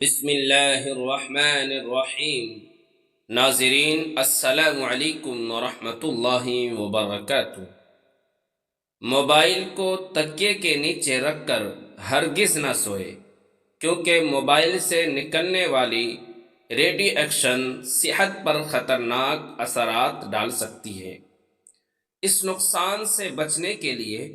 بسم اللہ الرحمن الرحیم۔ ناظرین السلام علیکم ورحمۃ اللہ وبرکاتہ۔ موبائل کو تکیے کے نیچے رکھ کر ہرگز نہ سوئے، کیونکہ موبائل سے نکلنے والی ریڈی ایکشن صحت پر خطرناک اثرات ڈال سکتی ہے۔ اس نقصان سے بچنے کے لیے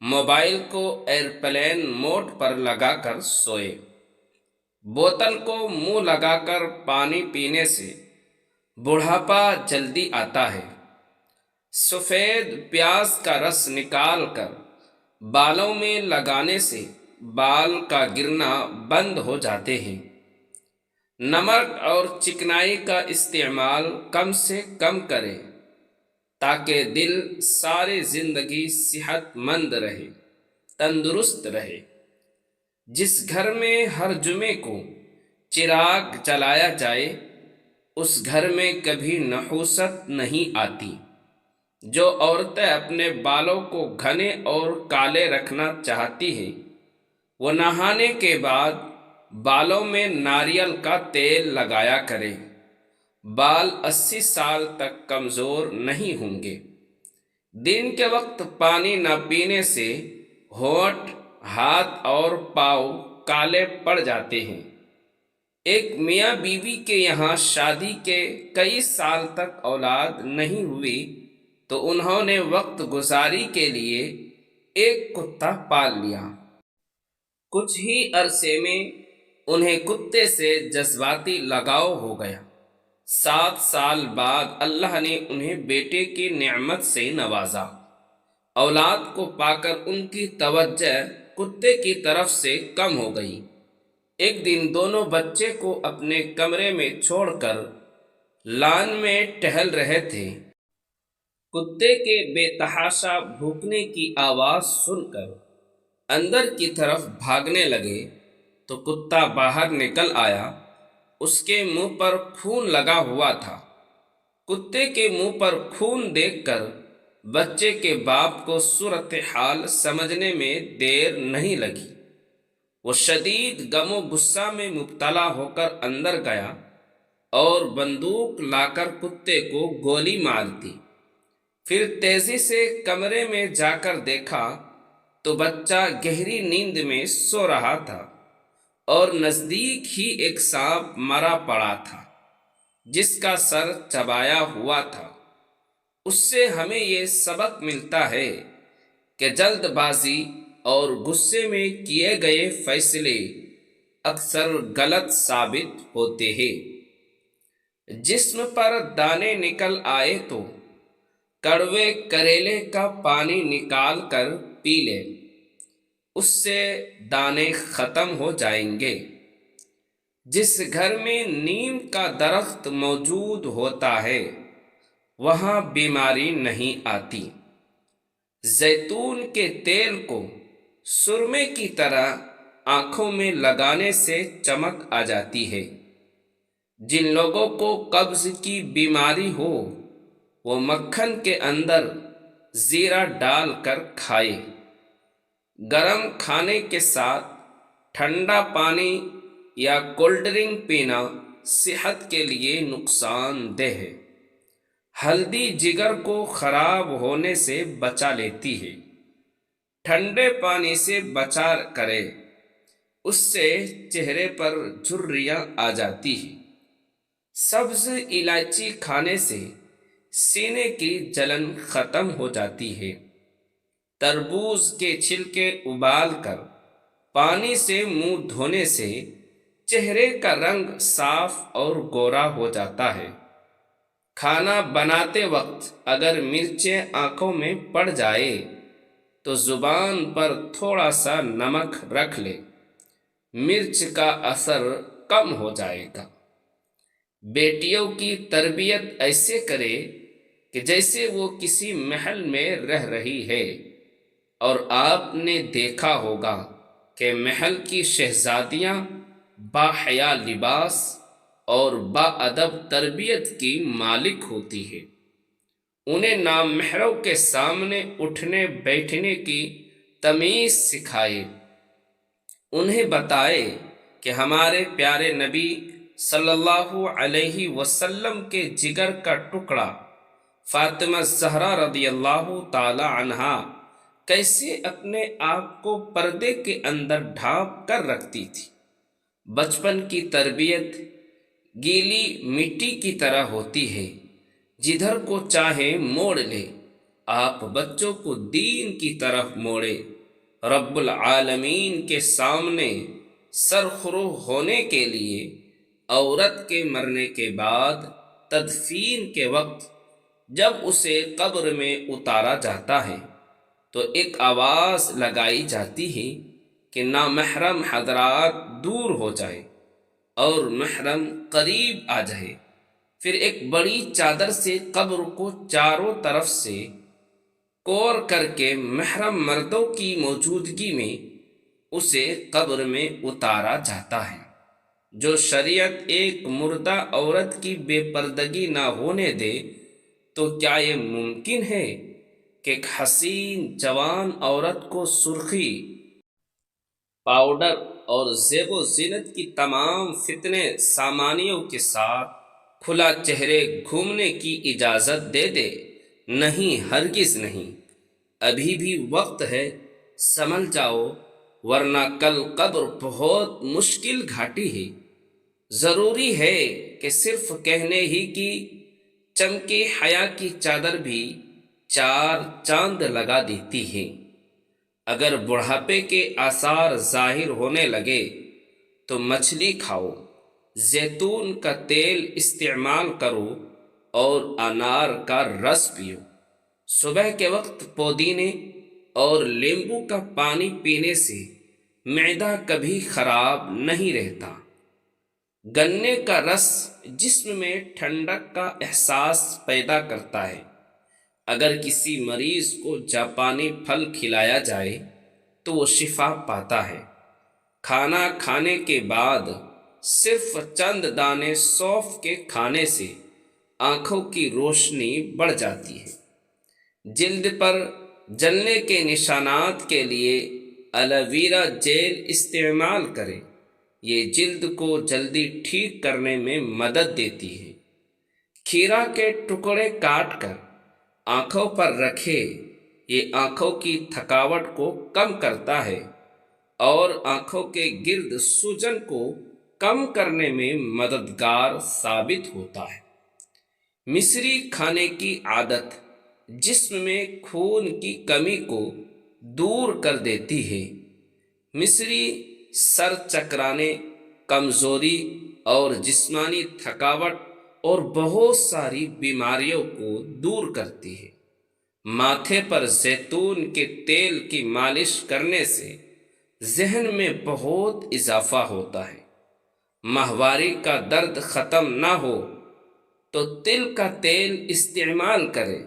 موبائل کو ایئرپلین موڈ پر لگا کر سوئے۔ بوتل کو منہ لگا کر پانی پینے سے بڑھاپا جلدی آتا ہے۔ سفید پیاز کا رس نکال کر بالوں میں لگانے سے بال کا گرنا بند ہو جاتے ہیں۔ نمک اور چکنائی کا استعمال کم سے کم کریں تاکہ دل ساری زندگی صحت مند رہے، تندرست رہے۔ جس گھر میں ہر جمعے کو چراغ جلایا جائے اس گھر میں کبھی نحوست نہیں آتی۔ جو عورتیں اپنے بالوں کو گھنے اور کالے رکھنا چاہتی ہیں وہ نہانے کے بعد بالوں میں ناریل کا تیل لگایا کریں۔ بال 80 سال تک کمزور نہیں ہوں گے۔ دن کے وقت پانی نہ پینے سے ہونٹ، ہاتھ اور پاؤں کالے پڑ جاتے ہیں۔ ایک میاں بیوی کے یہاں شادی کے کئی سال تک اولاد نہیں ہوئی تو انہوں نے وقت گزاری کے لیے ایک کتا پال لیا۔ کچھ ہی عرصے میں انہیں کتے سے جذباتی لگاؤ ہو گیا۔ 7 سال بعد اللہ نے انہیں بیٹے کی نعمت سے نوازا۔ اولاد کو پا کر ان کی توجہ کتے کی طرف سے کم ہو گئی۔ ایک دن دونوں بچے کو اپنے کمرے میں چھوڑ کر لان میں ٹہل رہے تھے۔ کتے کے بے تحاشا بھونکنے کی آواز سن کر اندر کی طرف بھاگنے لگے تو کتا باہر نکل آیا۔ اس کے منہ پر خون لگا ہوا تھا۔ کتے کے منہ پر خون دیکھ کر بچے کے باپ کو صورتحال سمجھنے میں دیر نہیں لگی۔ وہ شدید غم و غصہ میں مبتلا ہو کر اندر گیا اور بندوق لا کر کتے کو گولی مار دی۔ پھر تیزی سے کمرے میں جا کر دیکھا تو بچہ گہری نیند میں سو رہا تھا اور نزدیک ہی ایک سانپ مرا پڑا تھا جس کا سر چبایا ہوا تھا۔ اس سے ہمیں یہ سبق ملتا ہے کہ جلد بازی اور غصے میں کیے گئے فیصلے اکثر غلط ثابت ہوتے ہیں۔ جسم پر دانے نکل آئے تو کڑوے کریلے کا پانی نکال کر پی لے، اس سے دانے ختم ہو جائیں گے۔ جس گھر میں نیم کا درخت موجود ہوتا ہے وہاں بیماری نہیں آتی۔ زیتون کے تیل کو سرمے کی طرح آنکھوں میں لگانے سے چمک آ جاتی ہے۔ جن لوگوں کو قبض کی بیماری ہو وہ مکھن کے اندر زیرہ ڈال کر کھائے۔ گرم کھانے کے ساتھ ٹھنڈا پانی یا کولڈ ڈرنک پینا صحت کے لیے نقصان دہ ہے۔ ہلدی جگر کو خراب ہونے سے بچا لیتی ہے۔ ٹھنڈے پانی سے بچا کرے، اس سے چہرے پر جھریاں آ جاتی ہیں۔ سبز الائچی کھانے سے سینے کی جلن ختم ہو جاتی ہے۔ تربوز کے چھلکے ابال کر پانی سے منہ دھونے سے چہرے کا رنگ صاف اور گورا ہو جاتا ہے۔ کھانا بناتے وقت اگر مرچیں آنکھوں میں پڑ جائے تو زبان پر تھوڑا سا نمک رکھ لے، مرچ کا اثر کم ہو جائے گا۔ بیٹیوں کی تربیت ایسے کرے کہ جیسے وہ کسی محل میں رہ رہی ہے، اور آپ نے دیکھا ہوگا کہ محل کی شہزادیاں باحیا لباس اور باادب تربیت کی مالک ہوتی ہے۔ انہیں نامحرموں کے سامنے اٹھنے بیٹھنے کی تمیز سکھائے، انہیں بتائے کہ ہمارے پیارے نبی صلی اللہ علیہ وسلم کے جگر کا ٹکڑا فاطمہ زہرا رضی اللہ تعالی عنہا کیسے اپنے آپ کو پردے کے اندر ڈھانپ کر رکھتی تھی۔ بچپن کی تربیت گیلی مٹی کی طرح ہوتی ہے، جدھر کو چاہے موڑ لے۔ آپ بچوں کو دین کی طرف موڑے۔ رب العالمین کے سامنے سرخرو ہونے کے لیے عورت کے مرنے کے بعد تدفین کے وقت جب اسے قبر میں اتارا جاتا ہے تو ایک آواز لگائی جاتی ہے کہ نامحرم حضرات دور ہو جائے اور محرم قریب آ جائے۔ پھر ایک بڑی چادر سے قبر کو چاروں طرف سے کور کر کے محرم مردوں کی موجودگی میں اسے قبر میں اتارا جاتا ہے۔ جو شریعت ایک مردہ عورت کی بے پردگی نہ ہونے دے تو کیا یہ ممکن ہے کہ ایک حسین جوان عورت کو سرخی، پاؤڈر اور زیب و زینت کی تمام فتنے سامانیوں کے ساتھ کھلا چہرے گھومنے کی اجازت دے دے؟ نہیں، ہرگز نہیں۔ ابھی بھی وقت ہے، سنبھل جاؤ، ورنہ کل قبر بہت مشکل گھاٹی ہے۔ ضروری ہے کہ صرف کہنے ہی کی چمکی حیا کی چادر بھی چار چاند لگا دیتی ہے۔ اگر بڑھاپے کے آثار ظاہر ہونے لگے تو مچھلی کھاؤ، زیتون کا تیل استعمال کرو اور انار کا رس پیو۔ صبح کے وقت پودینے اور لیمبو کا پانی پینے سے معدہ کبھی خراب نہیں رہتا۔ گنے کا رس جسم میں ٹھنڈک کا احساس پیدا کرتا ہے۔ اگر کسی مریض کو جاپانی پھل کھلایا جائے تو وہ شفا پاتا ہے۔ کھانا کھانے کے بعد صرف چند دانے سونف کے کھانے سے آنکھوں کی روشنی بڑھ جاتی ہے۔ جلد پر جلنے کے نشانات کے لیے ایلوویرا جیل استعمال کریں، یہ جلد کو جلدی ٹھیک کرنے میں مدد دیتی ہے۔ کھیرا کے ٹکڑے کاٹ کر آنکھوں پر رکھے، یہ آنکھوں کی تھکاوٹ کو کم کرتا ہے اور آنکھوں کے گرد سوجن کو کم کرنے میں مددگار ثابت ہوتا ہے۔ مصری کھانے کی عادت جسم میں خون کی کمی کو دور کر دیتی ہے۔ مصری سر چکرانے، کمزوری اور جسمانی تھکاوٹ اور بہت ساری بیماریوں کو دور کرتی ہے۔ ماتھے پر زیتون کے تیل کی مالش کرنے سے ذہن میں بہت اضافہ ہوتا ہے۔ ماہواری کا درد ختم نہ ہو تو تل کا تیل استعمال کریں۔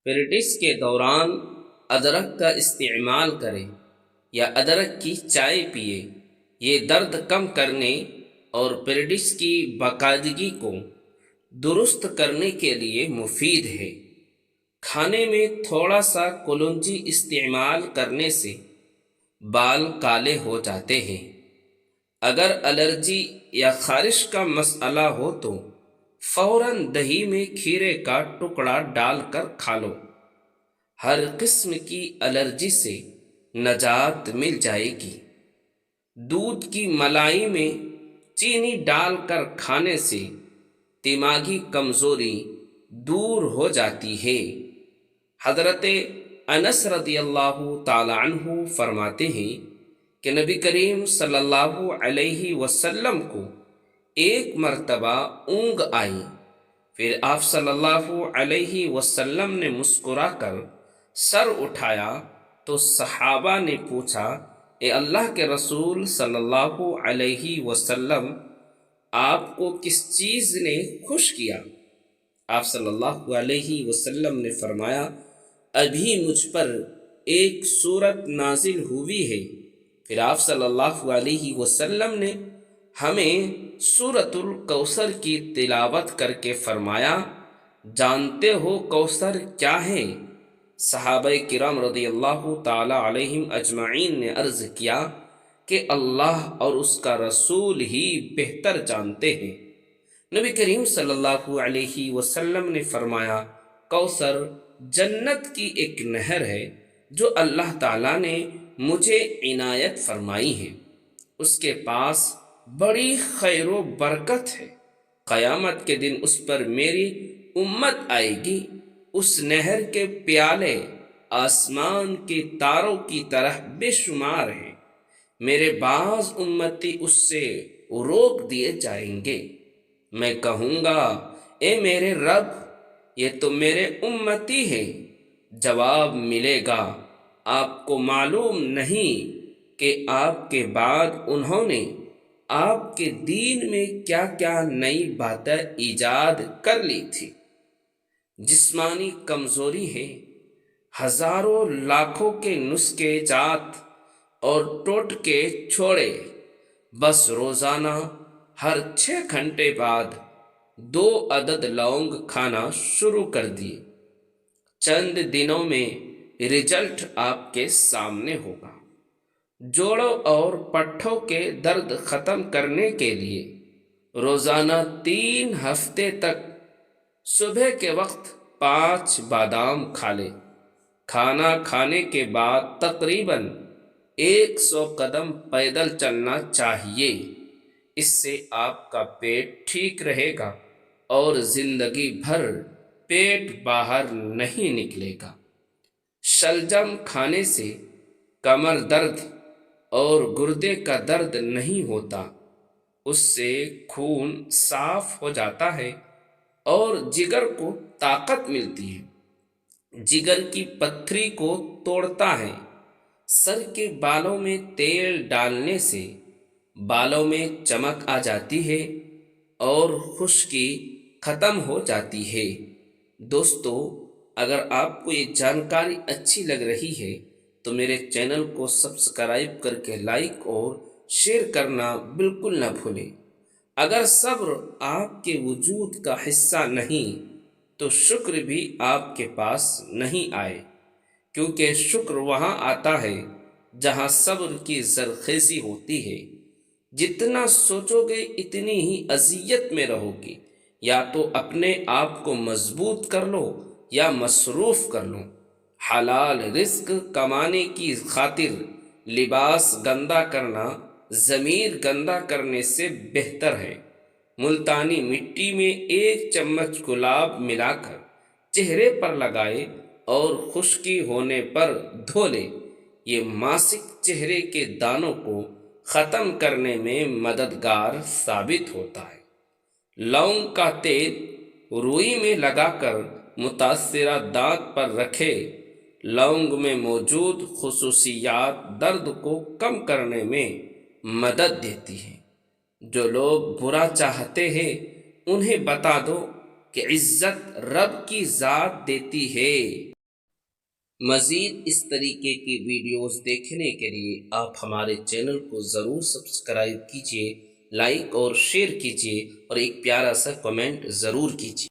پیریڈس کے دوران ادرک کا استعمال کریں یا ادرک کی چائے پیے، یہ درد کم کرنے اور پیریڈس کی باقاعدگی کو درست کرنے کے لیے مفید ہے۔ کھانے میں تھوڑا سا کلونجی استعمال کرنے سے بال کالے ہو جاتے ہیں۔ اگر الرجی یا خارش کا مسئلہ ہو تو فوراً دہی میں کھیرے کا ٹکڑا ڈال کر کھا لو، ہر قسم کی الرجی سے نجات مل جائے گی۔ دودھ کی ملائی میں چینی ڈال کر کھانے سے دماغی کمزوری دور ہو جاتی ہے۔ حضرت انس رضی اللہ تعالی عنہ فرماتے ہیں کہ نبی کریم صلی اللہ علیہ وسلم کو ایک مرتبہ اونگ آئی، پھر آپ صلی اللہ علیہ وسلم نے مسکرا کر سر اٹھایا تو صحابہ نے پوچھا، اے اللہ کے رسول صلی اللہ علیہ وسلم، آپ کو کس چیز نے خوش کیا؟ آپ صلی اللہ علیہ وسلم نے فرمایا، ابھی مجھ پر ایک سورت نازل ہوئی ہے۔ پھر آپ صلی اللہ علیہ وسلم نے ہمیں سورۃ الکوثر کی تلاوت کر کے فرمایا، جانتے ہو کوثر کیا ہے؟ صحابہ کرام رضی اللہ تعالی علیہم اجمعین نے عرض کیا، کہ اللہ اور اس کا رسول ہی بہتر جانتے ہیں۔ نبی کریم صلی اللہ علیہ وسلم نے فرمایا، کوثر جنت کی ایک نہر ہے جو اللہ تعالیٰ نے مجھے عنایت فرمائی ہے، اس کے پاس بڑی خیر و برکت ہے، قیامت کے دن اس پر میری امت آئے گی، اس نہر کے پیالے آسمان کے تاروں کی طرح بے شمار ہیں، میرے بعض امتی اس سے روک دیے جائیں گے، میں کہوں گا اے میرے رب، یہ تو میرے امتی ہیں، جواب ملے گا آپ کو معلوم نہیں کہ آپ کے بعد انہوں نے آپ کے دین میں کیا کیا نئی باتیں ایجاد کر لی تھی۔ جسمانی کمزوری ہے، ہزاروں لاکھوں کے نسخے جات اور ٹوٹکے چھوڑے، بس روزانہ ہر 6 گھنٹے بعد 2 عدد لونگ کھانا شروع کر دیے، چند دنوں میں رزلٹ آپ کے سامنے ہوگا۔ جوڑوں اور پٹھوں کے درد ختم کرنے کے لیے روزانہ 3 ہفتے تک صبح کے وقت 5 بادام کھا لیں، کھانا کھانے کے بعد تقریباً 100 قدم پیدل چلنا چاہیے، اس سے آپ کا پیٹ ٹھیک رہے گا اور زندگی بھر پیٹ باہر نہیں نکلے گا۔ شلجم کھانے سے کمر درد اور گردے کا درد نہیں ہوتا، اس سے خون صاف ہو جاتا ہے اور جگر کو طاقت ملتی ہے، جگر کی پتھری کو توڑتا ہے۔ سر کے بالوں میں تیل ڈالنے سے بالوں میں چمک آ جاتی ہے اور خشکی ختم ہو جاتی ہے۔ دوستو، اگر آپ کو یہ جانکاری اچھی لگ رہی ہے تو میرے چینل کو سبسکرائب کر کے لائک اور شیئر کرنا بالکل نہ بھولیں۔ اگر صبر آپ کے وجود کا حصہ نہیں تو شکر بھی آپ کے پاس نہیں آئے، کیونکہ شکر وہاں آتا ہے جہاں صبر کی زرخیزی ہوتی ہے۔ جتنا سوچو گے اتنی ہی اذیت میں رہو گی، یا تو اپنے آپ کو مضبوط کر لو یا مصروف کر لو۔ حلال رزق کمانے کی خاطر لباس گندا کرنا ضمیر گندا کرنے سے بہتر ہے۔ ملتانی مٹی میں 1 چمچ گلاب ملا کر چہرے پر لگائے اور خشکی ہونے پر دھو لے، یہ ماسک چہرے کے دانوں کو ختم کرنے میں مددگار ثابت ہوتا ہے۔ لونگ کا تیل روئی میں لگا کر متاثرہ دانت پر رکھے، لونگ میں موجود خصوصیات درد کو کم کرنے میں مدد دیتی ہیں۔ جو لوگ برا چاہتے ہیں انہیں بتا دو کہ عزت رب کی ذات دیتی ہے۔ مزید اس طریقے کی ویڈیوز دیکھنے کے لیے آپ ہمارے چینل کو ضرور سبسکرائب کیجیے، لائک اور شیئر کیجیے اور ایک پیارا سا کمنٹ ضرور کیجیے۔